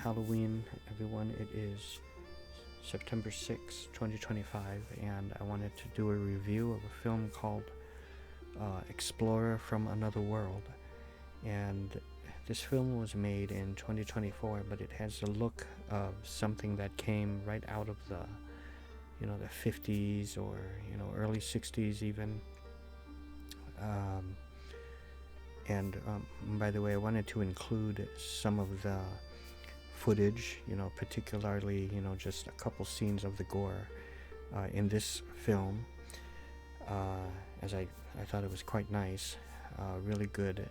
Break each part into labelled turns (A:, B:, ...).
A: Halloween, everyone. It is September 6, 2025, and I wanted to do a review of a film called Explorer from Another World. And this film was made in 2024, but it has the look of something that came right out of the 50s or early 60s even. And by the way, I wanted to include some of the footage, particularly, just a couple scenes of the gore in this film, as I thought it was quite nice, really good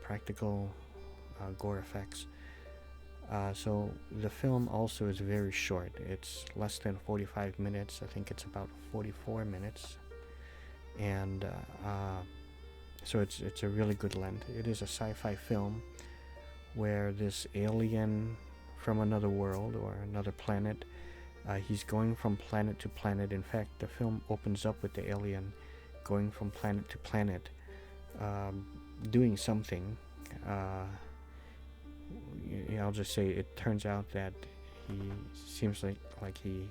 A: practical gore effects. So the film also is very short. It's less than 45 minutes. I think it's about 44 minutes. And so it's a really good length. It is a sci-fi film where this alien from another world or another planet, he's going from planet to planet. In fact, the film opens up with the alien going from planet to planet, doing something. I'll just say it turns out that he seems like he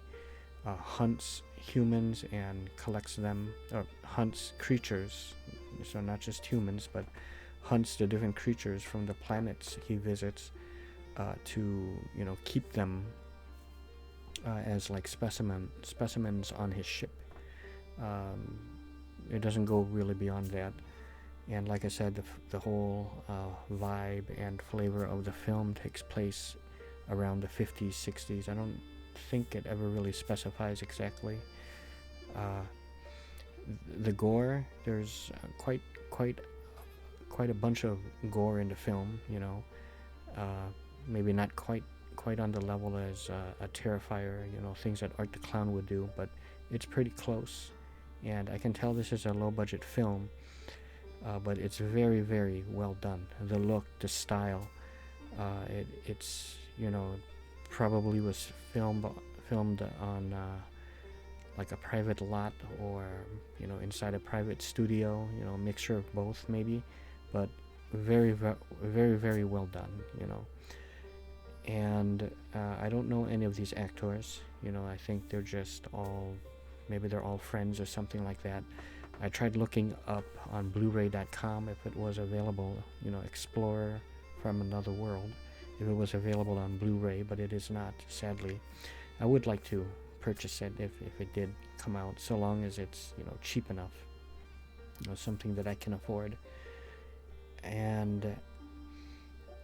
A: hunts humans and collects them, or hunts creatures, so not just humans, but hunts the different creatures from the planets he visits to keep them as like specimens on his ship. It doesn't go really beyond that. And like I said, the whole vibe and flavor of the film takes place around the 50s, 60s. I don't think it ever really specifies exactly. The gore, there's quite a bunch of gore in the film. Maybe not quite on the level as a Terrifier, things that Art the Clown would do, but it's pretty close. And I can tell this is a low-budget film. But it's very, very well done. The look, the style, it's probably was filmed on like a private lot or inside a private studio, a mixture of both maybe, but very, very, very well done. And I don't know any of these actors. I think they're just maybe they're all friends or something like that. I tried looking up on Blu-ray.com if it was available, Explorer from Another World, if it was available on Blu-ray, but it is not, sadly. I would like to purchase it if it did come out, so long as it's, cheap enough, something that I can afford. And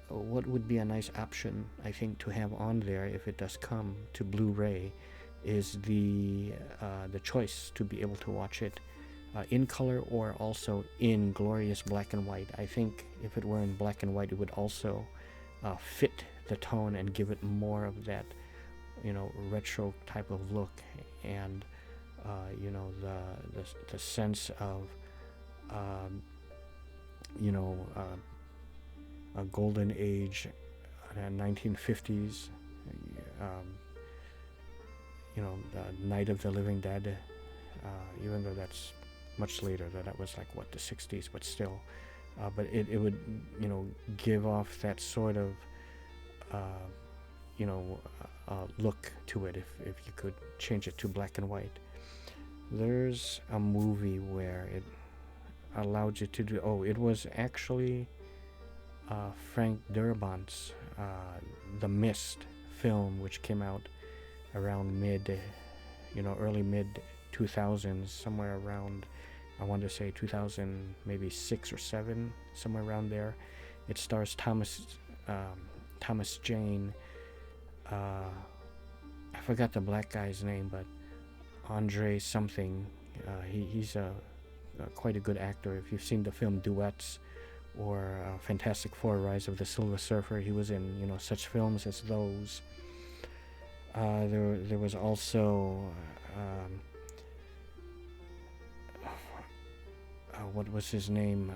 A: what would be a nice option, I think, to have on there if it does come to Blu-ray is the choice to be able to watch it in color or also in glorious black and white. I think if it were in black and white, it would also fit the tone and give it more of that, retro type of look, and the sense of a golden age, 1950s, the Night of the Living Dead, even though that's much later, that was like the 60s, but still, but it would give off that sort of look to it if you could change it to black and white. There's a movie where it allowed you to do, it was actually Frank Darabont's The Mist film, which came out around early mid 2000s, somewhere around, I want to say 2000, maybe 6 or 7, somewhere around there. It stars Thomas Jane. I forgot the black guy's name, but Andre something. He's quite a good actor. If you've seen the film Duets or Fantastic Four: Rise of the Silver Surfer, he was in such films as those. There was also what was his name?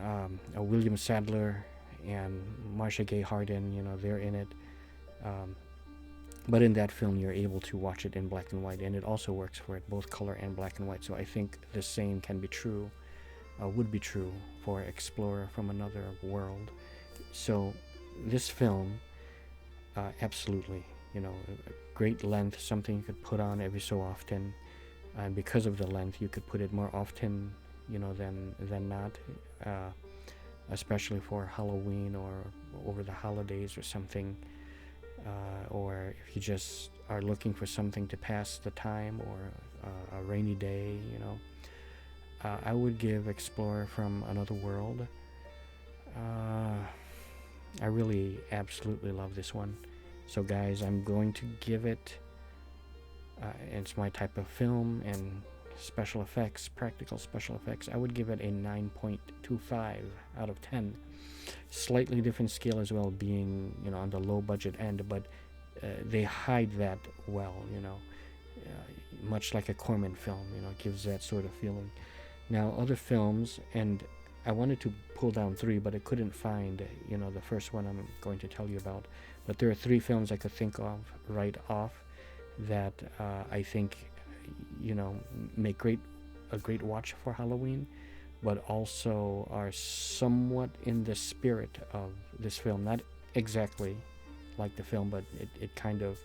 A: William Sadler and Marcia Gay Harden. They're in it. But in that film, you're able to watch it in black and white, and it also works for it, both color and black and white. So I think the same can be true, would be true for Explorer from Another World. So this film Absolutely. You know, a great length, something you could put on every so often, and because of the length, you could put it more often, you know, than not, uh, especially for Halloween or over the holidays or something, or if you just are looking for something to pass the time or a rainy day, you know. I would give Explorer from Another World. I really absolutely love this one. So guys, I'm going to give it, it's my type of film and special effects, practical special effects, I would give it a 9.25 out of 10. Slightly different scale as well, being, you know, on the low budget end, but they hide that well, you know, much like a Corman film, you know, it gives that sort of feeling. Now, other films, and I wanted to pull down 3, but I couldn't find, you know, the first one I'm going to tell you about. But there are 3 films I could think of right off that I think, you know, make a great watch for Halloween, but also are somewhat in the spirit of this film. Not exactly like the film, but it kind of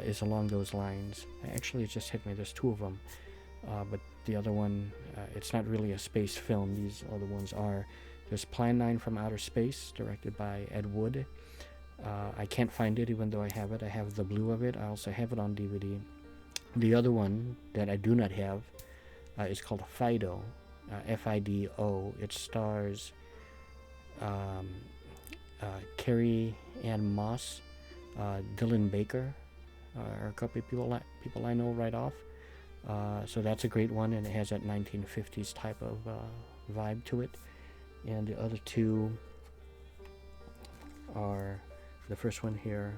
A: is along those lines. Actually, it just hit me. There's 2 of them. But the other one, it's not really a space film. These other ones are. There's Plan 9 from Outer Space, directed by Ed Wood. I can't find it even though I have it. I have the blue of it. I also have it on DVD. The other one that I do not have is called Fido, Fido. It stars Carrie Ann Moss, Dylan Baker, are a couple of people I know right off. So that's a great one, and it has that 1950s type of vibe to it. And the other 2 are, the first one here,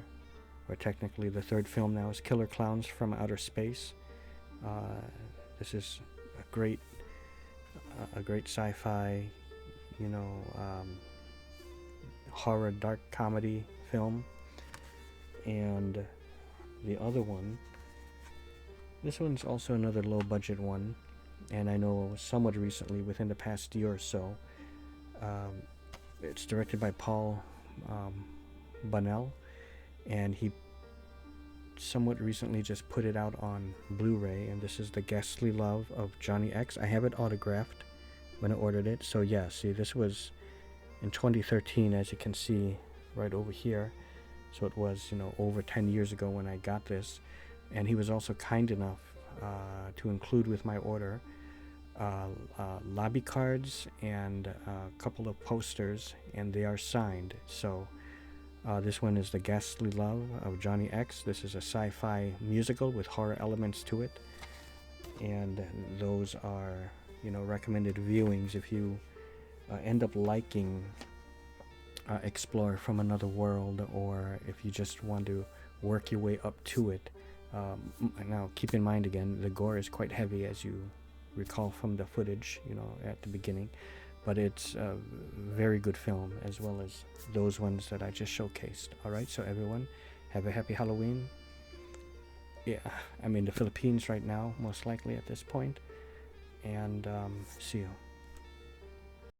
A: or technically the 3rd film now, is Killer Clowns from Outer Space. This is a great sci-fi, you know, horror, dark comedy film. And the other one, this one's also another low budget one, and I know somewhat recently, within the past year or so. It's directed by Paul Bunnell, and he somewhat recently just put it out on Blu-ray, and this is The Ghastly Love of Johnny X. I have it autographed when I ordered it. So yeah, see, this was in 2013, as you can see right over here. So it was, you know, over 10 years ago when I got this. And he was also kind enough to include with my order lobby cards and a couple of posters, and they are signed. So this one is The Ghastly Love of Johnny X. This is a sci-fi musical with horror elements to it, and those are, you know, recommended viewings if you end up liking Explore from Another World, or if you just want to work your way up to it. Now, keep in mind again, the gore is quite heavy, as you recall from the footage, you know, at the beginning. But it's a very good film, as well as those ones that I just showcased. Alright, so everyone, have a happy Halloween. Yeah, I'm in the Philippines right now, most likely at this point. And see you.